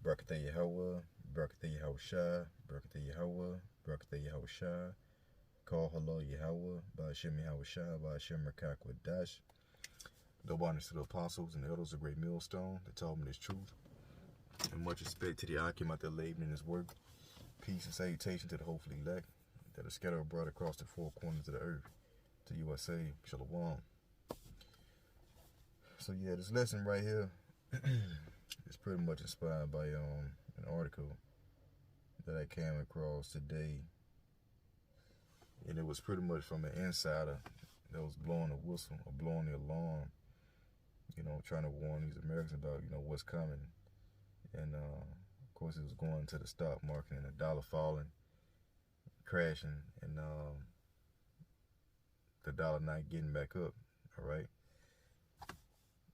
Barakatah Yahweh, Barakatah Yahushua, Barakatah Yahweh, Barakatah Yahushua, Call Hello Yahweh, Ba'ashem Yahushua, Ba'ashem Rakakwadash. Double honors to the apostles and the elders of Great Millstone that taught me this truth. And much respect to the Akim out there laboring in his work. Peace and salutation to the hopefully elect that are scattered abroad across the four corners of the earth. To USA, Shalom. So yeah, this lesson right here is pretty much inspired by an article that I came across today, and it was pretty much from an insider that was blowing the whistle or blowing the alarm, trying to warn these Americans about what's coming. And of course, it was going to the stock market and the dollar falling, crashing, and the dollar not getting back up. All right.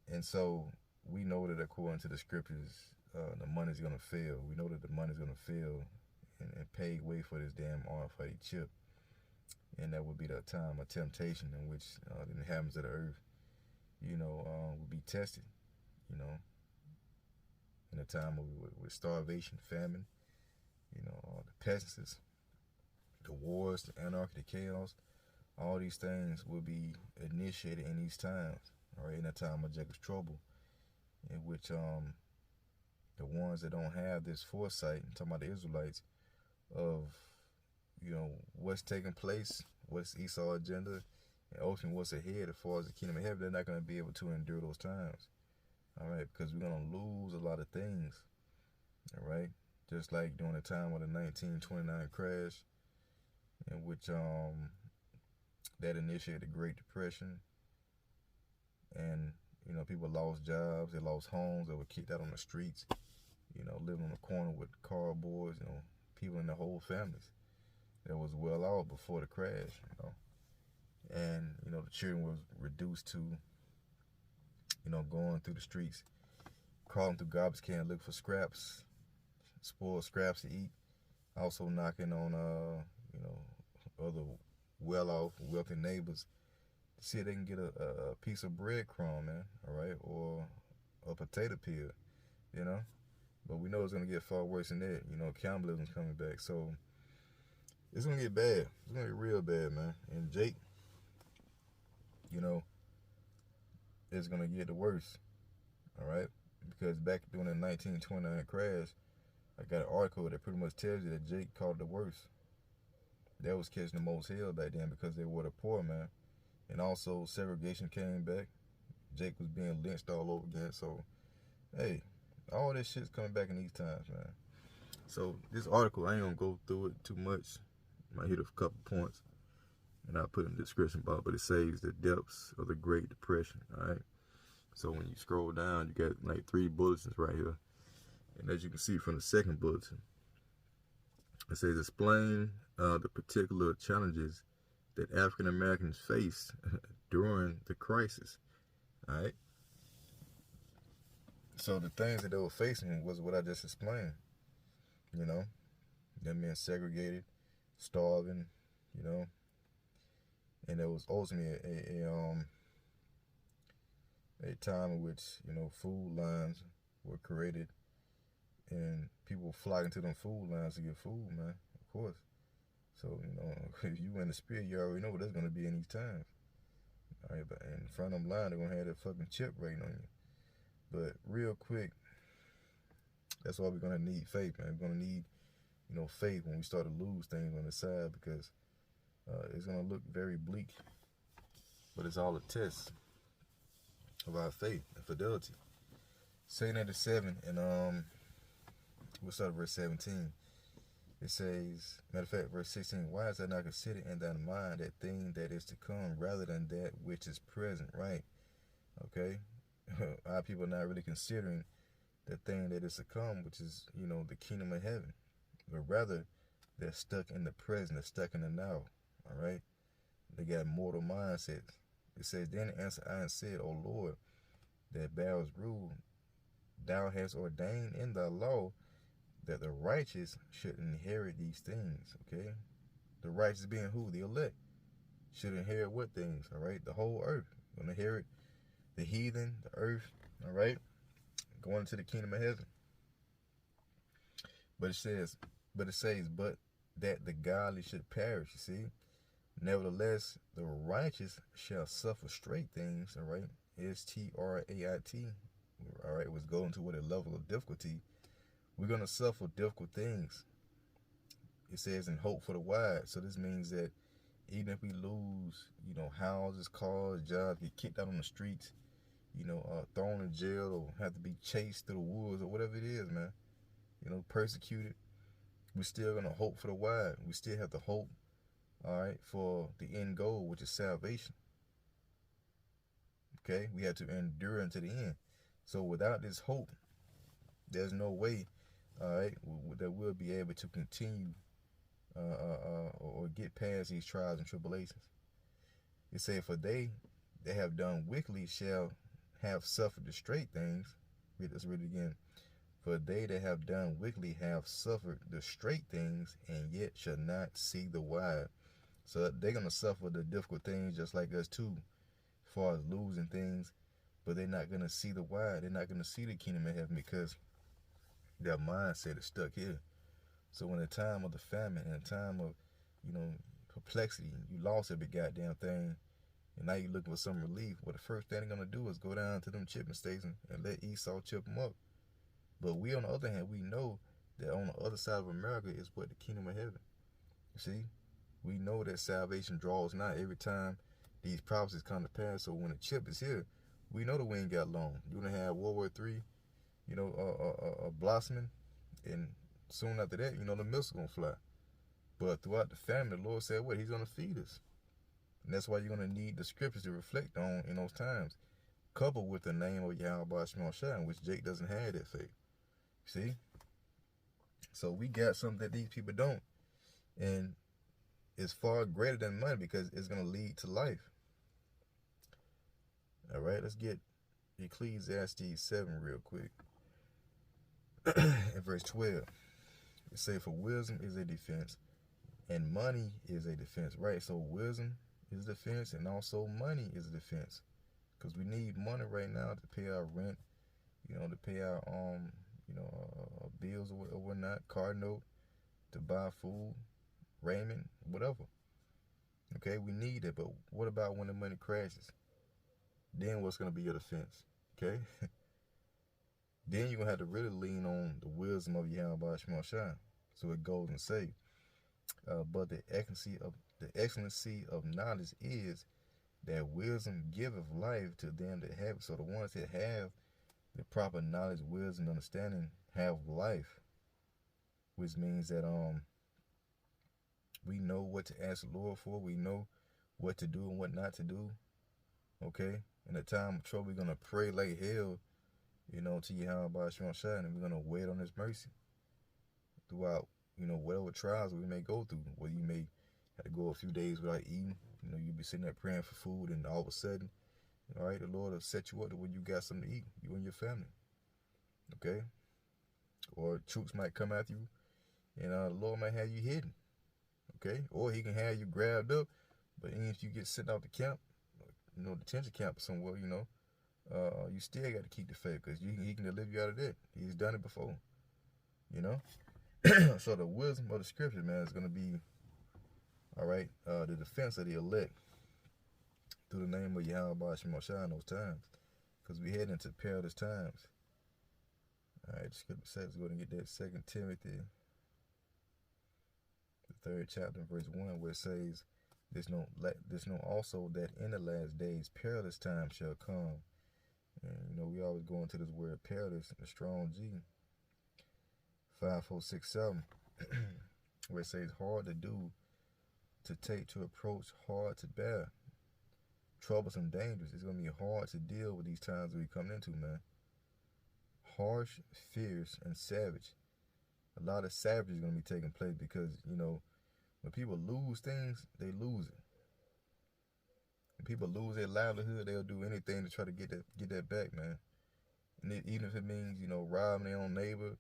And so we know that according to the scriptures, the money's gonna fail. We know that the money's gonna fail and pay way for this damn RFID chip. And that would be the time of temptation in which the inhabitants of the earth, would be tested, in a time with starvation, famine, the pestilences, the wars, the anarchy, the chaos. All these things will be initiated in these times, all right, in a time of Jacob's trouble, in which the ones that don't have this foresight, I'm talking about the Israelites, of what's taking place, what's Esau's agenda, and ultimately what's ahead as far as the kingdom of heaven, they're not going to be able to endure those times. All right, because we're going to lose a lot of things. All right, just like during the time of the 1929 crash, in which that initiated the Great Depression, and people lost jobs, they lost homes, they were kicked out on the streets, living on the corner with cardboards, people in their whole families that was well off before the crash, and the children was reduced to going through the streets, crawling through garbage can, looking for scraps, spoiled scraps to eat, also knocking on other well-off, wealthy neighbors to see if they can get a piece of breadcrumb, man, all right, or a potato peel, but we know it's going to get far worse than that. Cannibalism's coming back, so it's going to get bad. It's going to get real bad, man. And Jake, it's going to get the worst, all right? Because back during the 1929 crash, I got an article that pretty much tells you that Jake called it the worst. That was catching the most hell back then because they were the poor, man. And also, segregation came back. Jake was being lynched all over again. So, hey, all this shit's coming back in these times, man. So, this article, I ain't going to go through it too much. I might hit a couple points, and I'll put it in the description box, but it says the depths of the Great Depression, all right? So when you scroll down, you got like 3 bulletins right here. And as you can see from the second bulletin, it says explain the particular challenges that African Americans faced during the crisis, all right? So the things that they were facing was what I just explained, them being segregated, starving, and it was ultimately a time in which food lines were created and people flocking to them food lines to get food, man, of course. So if you in the spirit, you already know what that's going to be in these times, all right? But in front of them line, they're going to have that fucking chip waiting on you. But real quick, that's why we're going to need faith, man. We're going to need faith when we start to lose things on the side, because it's going to look very bleak, but it's all a test of our faith and fidelity. Psalm 87, and we'll start at verse 17. It says, matter of fact, verse 16, why is that not considered in thy mind that thing that is to come rather than that which is present, right? Okay? Our people are not really considering the thing that is to come, which is, the kingdom of heaven. But rather, they're stuck in the present, they're stuck in the now, all right? They got mortal mindsets. It says, then answered I and said, O Lord, that thou hast ruled, thou hast ordained in thy law that the righteous should inherit these things, okay? The righteous being who? The elect. Should inherit what things, all right? The whole earth. Going to inherit the heathen, the earth, all right? Going into the kingdom of heaven. But it says, but that the godly should perish, you see. Nevertheless, the righteous shall suffer straight things, all right? Strait, all right, was going to what a level of difficulty. We're going to suffer difficult things. It says, in hope for the wise. So this means that even if we lose, houses, cars, jobs, get kicked out on the streets, thrown in jail, or have to be chased through the woods, or whatever it is, man, persecuted, we're still going to hope for the wise. We still have to hope, all right, for the end goal, which is salvation. Okay, we have to endure unto the end. So without this hope, there's no way, all right, that we'll be able to continue or get past these trials and tribulations. It said, for they that have done wickedly shall have suffered the straight things. Let's read it again. For they that have done wickedly have suffered the straight things, and yet shall not see the wide. So they're going to suffer the difficult things just like us too, as far as losing things, but they're not going to see the wide. They're not going to see the kingdom of heaven because their mindset is stuck here. So in a time of the famine, in a time of, perplexity, you lost every goddamn thing, and now you're looking for some relief. Well, the first thing they're going to do is go down to them chipping stations and let Esau chip them up. But we, on the other hand, we know that on the other side of America is what the kingdom of heaven. You see? We know that salvation draws nigh every time these prophecies come to pass. So when the chip is here, we know that we ain't got long. You're going to have World War III, blossoming, and soon after that, the missiles going to fly. But throughout the famine, the Lord said what? He's going to feed us. And that's why you're going to need the scriptures to reflect on in those times, coupled with the name of Yahweh Shema Shai, which Jake doesn't have that faith. See? So we got something that these people don't. And it's far greater than money because it's going to lead to life. All right, let's get Ecclesiastes 7 real quick. In verse 12, it says, for wisdom is a defense, and money is a defense, right? So wisdom is a defense, and also money is a defense, because we need money right now to pay our rent, to pay our bills or whatnot, car note, to buy food, raiment, whatever. Okay, we need it, but what about when the money crashes? Then what's going to be your defense? Okay. Then you're going to have to really lean on the wisdom of Yahweh Shema Shai. So it goes and say, but the excellency of knowledge is that wisdom giveth life to them that have it. So the ones that have the proper knowledge, wisdom, understanding have life, which means that we know what to ask the Lord for. We know what to do and what not to do. Okay? In a time of trouble, we're going to pray like hell, to Yahweh Shema Shai, and we're going to wait on his mercy throughout, whatever trials we may go through. Where you may have to go a few days without eating. You'll be sitting there praying for food, and all of a sudden, all right, the Lord will set you up to where you got something to eat, you and your family. Okay? Or troops might come after you, and the Lord might have you hidden. Okay? Or he can have you grabbed up, but even if you get sent out the camp, detention camp somewhere, you still got to keep the faith, because he can deliver you out of that. He's done it before. So the wisdom of the scripture, man, is going to be, all right, the defense of the elect through the name of Yahweh Shema Shai in those times, because we head into perilous times. All right, the scripture says, we're going to get that 2 Timothy, the 3rd chapter, verse 1, where it says, this know also that in the last days perilous times shall come. And we always go into this word perilous, the strong G, 5, 4, 6, 7, where it says hard to do, to take, to approach, hard to bear, troublesome, dangerous. It's going to be hard to deal with these times that we come into, man. Harsh, fierce, and savage. A lot of savagery is going to be taking place because, when people lose things, they lose it. When people lose their livelihood, they'll do anything to try to get that back, man. And even if it means, robbing their own neighbor,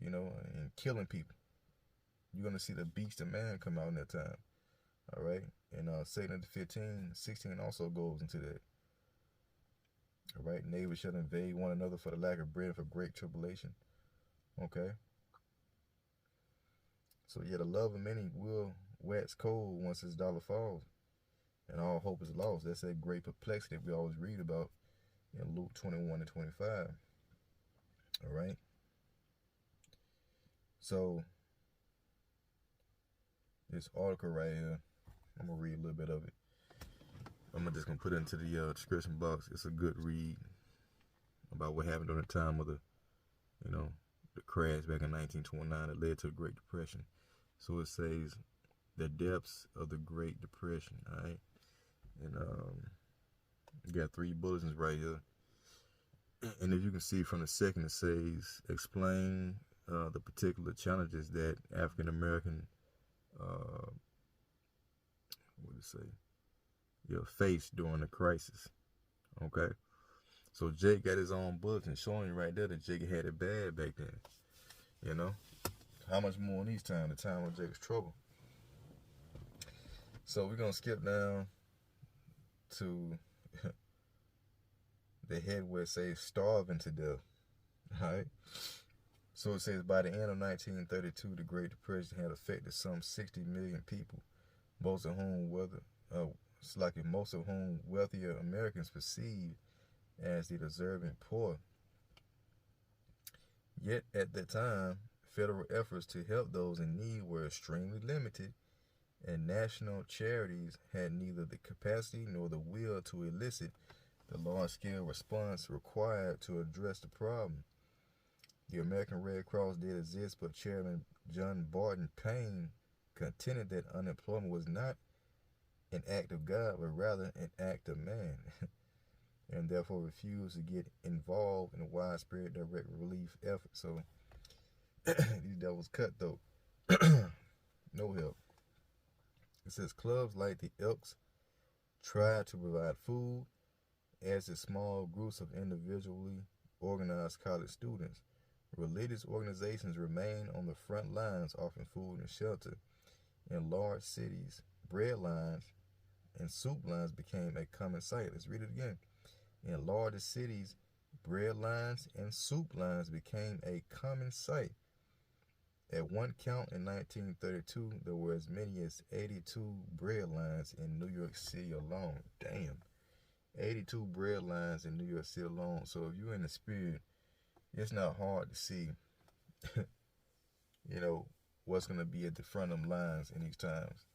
and killing people. You're going to see the beast of man come out in that time. All right? And 2 15, 16 also goes into that. All right? Neighbors shall invade one another for the lack of bread and for great tribulation. Okay? So yeah, the love of many will wax cold once his dollar falls, and all hope is lost. That's that great perplexity that we always read about in Luke 21 and 25. All right. So this article right here, I'm gonna read a little bit of it. I'm just gonna put it into the description box. It's a good read about what happened during the time of the crash back in 1929 that led to the Great Depression. So it says the depths of the Great Depression. All right, and you got 3 bulletins right here. And if you can see from the second, it says explain the particular challenges that African American faced during the crisis. Okay, so Jake got his own bulletin showing you right there that Jake had it bad back then. You know, how much more in these times, the time of Jake's trouble. So we're gonna skip down to the head where it says starving to death. Alright. So it says by the end of 1932, the Great Depression had affected some 60 million people, most of whom wealthier Americans perceived as the deserving poor. Yet at that time, federal efforts to help those in need were extremely limited, and national charities had neither the capacity nor the will to elicit the large-scale response required to address the problem. The American Red Cross did exist, but Chairman John Barton Payne contended that unemployment was not an act of God, but rather an act of man, and therefore refused to get involved in a widespread direct relief effort. So these devils cutthroat. No help. It says clubs like the Elks tried to provide food, as did small groups of individually organized college students. Religious organizations remain on the front lines, offering food and shelter. In large cities, bread lines and soup lines became a common sight. Let's read it again. In larger cities, bread lines and soup lines became a common sight. At one count in 1932, there were as many as 82 bread lines in New York City alone. Damn. 82 bread lines in New York City alone. So if you're in the spirit, it's not hard to see, what's going to be at the front of them lines in these times.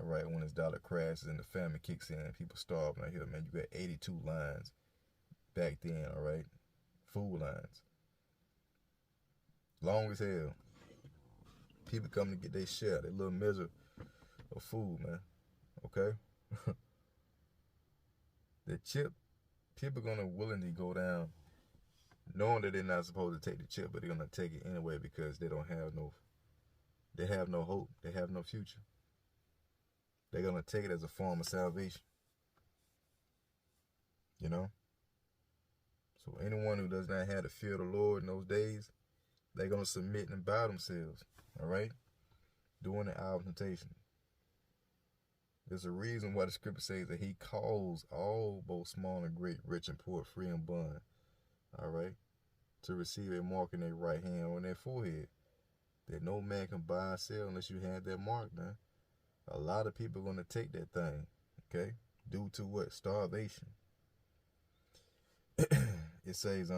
All right, when this dollar crashes and the famine kicks in, people starve. Right here, man, you got 82 lines back then, all right? Food lines. Long as hell. People come to get their share, their little measure of food, man. Okay? The chip, people are going to willingly go down knowing that they're not supposed to take the chip, but they're going to take it anyway because they have no hope. They have no future. They're going to take it as a form of salvation. So anyone who does not have the fear of the Lord in those days, they're going to submit and bow themselves. All right? During the hour of temptation. There's a reason why the scripture says that he calls all, both small and great, rich and poor, free and bond. All right? To receive a mark in their right hand or in their forehead. That no man can buy or sell unless you have that mark, man. A lot of people are going to take that thing. Okay? Due to what? Starvation. It says,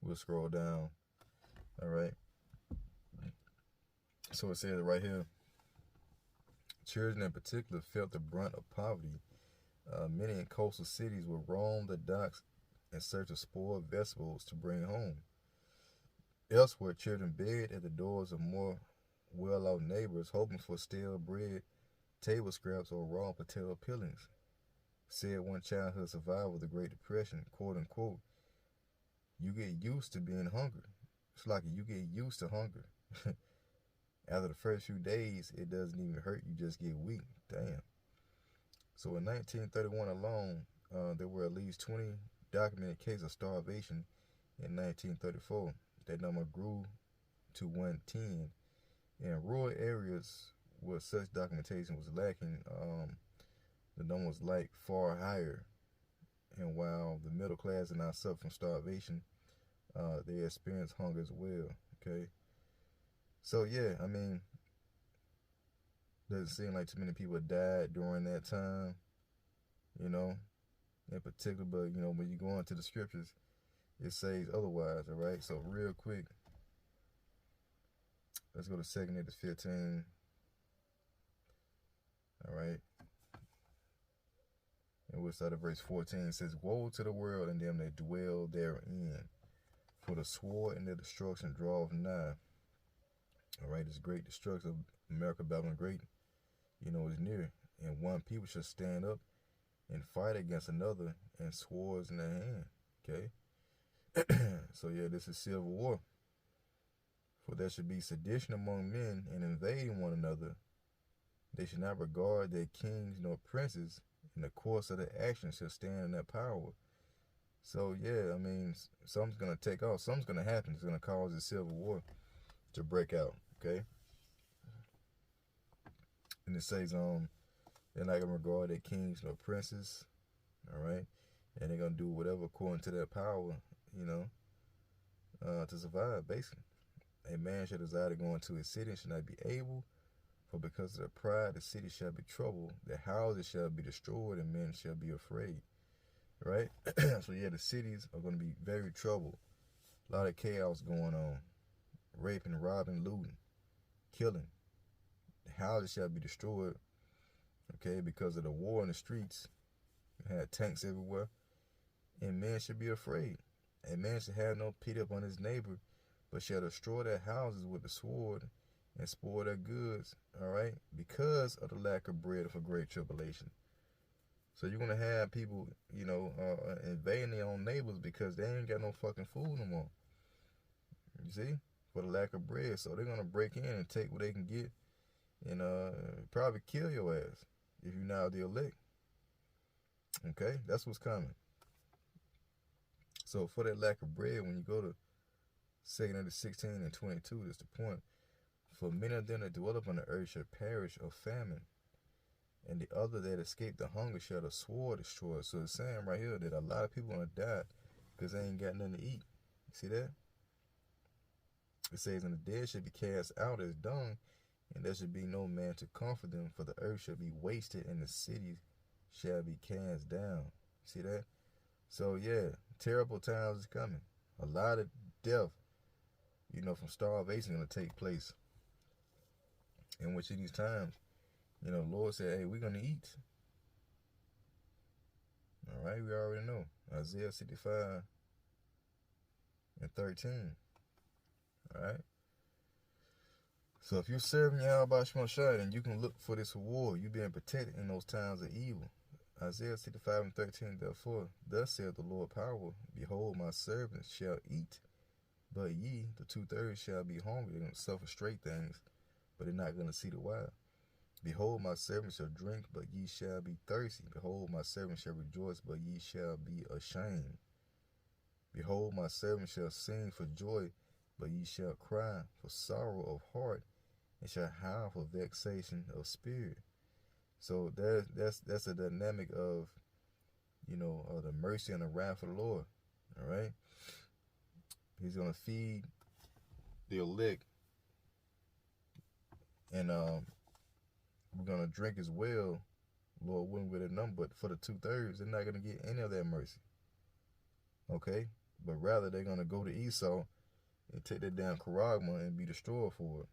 we'll scroll down. All right. So it says right here, children in particular felt the brunt of poverty. Many in coastal cities would roam the docks in search of spoiled vegetables to bring home. Elsewhere, children begged at the doors of more well-off neighbors, hoping for stale bread, table scraps, or raw potato peelings. Said one childhood survivor of the Great Depression, quote unquote, you get used to being hungry. It's like you get used to hunger. After the first few days, it doesn't even hurt. You just get weak. Damn. So in 1931 alone, there were at least 20 documented cases of starvation in 1934. That number grew to 110. In rural areas where such documentation was lacking, the number was far higher. And while the middle class did not suffer from starvation, they experience hunger as well. Okay, so yeah, I mean, doesn't seem like too many people died during that time, you know, in particular. But you know, when you go into the scriptures, it says otherwise. All right, so real quick, let's go to 2 Corinthians 15. All right, and we'll start at verse 14. It says, "Woe to the world and them that dwell therein, for the sword and their destruction draweth nigh." All right, this great destruction of America, Babylon Great, you know, is near. And one people shall stand up and fight against another, and swords in their hand. Okay? So yeah, this is civil war. For there should be sedition among men, and invading one another. They should not regard their kings nor princes, and the course of their action shall stand in their power. So yeah, I mean, something's gonna take off. Something's gonna happen. It's gonna cause a civil war to break out. Okay? And it says, they're not gonna regard their kings nor princes. All right, and they're gonna do whatever according to their power, you know, to survive. Basically, a man shall desire to go into his city and shall not be able, for because of their pride the city shall be troubled, their houses shall be destroyed, and men shall be afraid. Right? So yeah, the cities are gonna be very troubled. A lot of chaos going on, raping, robbing, looting, killing. The houses shall be destroyed. Okay, because of the war in the streets. You had tanks everywhere. And men should be afraid. A man should have no pity upon his neighbor, but shall destroy their houses with the sword and spoil their goods, all right, because of the lack of bread for great tribulation. So you're going to have people, you know, invading their own neighbors because they ain't got no fucking food no more. You see? For the lack of bread. So they're going to break in and take what they can get and probably kill your ass if you're not the elect. Okay? That's what's coming. So for that lack of bread, when you go to 2 Corinthians 16 and 22, that's the point. For many of them that dwell upon the earth shall perish of famine, and the other that escape the hunger shall the sword destroy. So it's saying right here that a lot of people are going to die because they ain't got nothing to eat. You see that? It says, and the dead shall be cast out as dung, and there should be no man to comfort them, for the earth shall be wasted, and the cities shall be cast down. See that? So yeah, terrible times is coming. A lot of death, you know, from starvation going to take place. And which in these times, you know, Lord said, hey, we're going to eat. All right, we already know. Isaiah 65 and 13. All right. So if you're serving Yahweh Shemashah, and you can look for this reward, you're being protected in those times of evil. Isaiah 65 and 13, therefore, thus saith the Lord power, behold, my servants shall eat, but ye, the 2/3, shall be hungry. They're going to suffer straight things, but they're not going to see the while. Behold, my servants shall drink, but ye shall be thirsty. Behold, my servants shall rejoice, but ye shall be ashamed. Behold, my servants shall sing for joy, but ye shall cry for sorrow of heart, and shall howl for vexation of spirit. So that's a dynamic of, you know, the mercy and the wrath of the Lord. All right, He's gonna feed the elect, and we're gonna drink as well. Lord willing, with a number, but for the 2/3, they're not gonna get any of that mercy. Okay, but rather they're gonna go to Esau and take that damn charagma and be destroyed for it.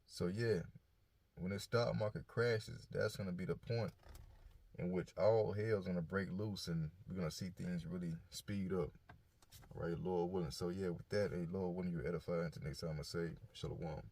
So yeah, when the stock market crashes, that's going to be the point in which all hell's going to break loose, and we're going to see things really speed up. All right, Lord willing. So yeah, with that, hey, Lord willing, you edify. Until next time I say, Shalom.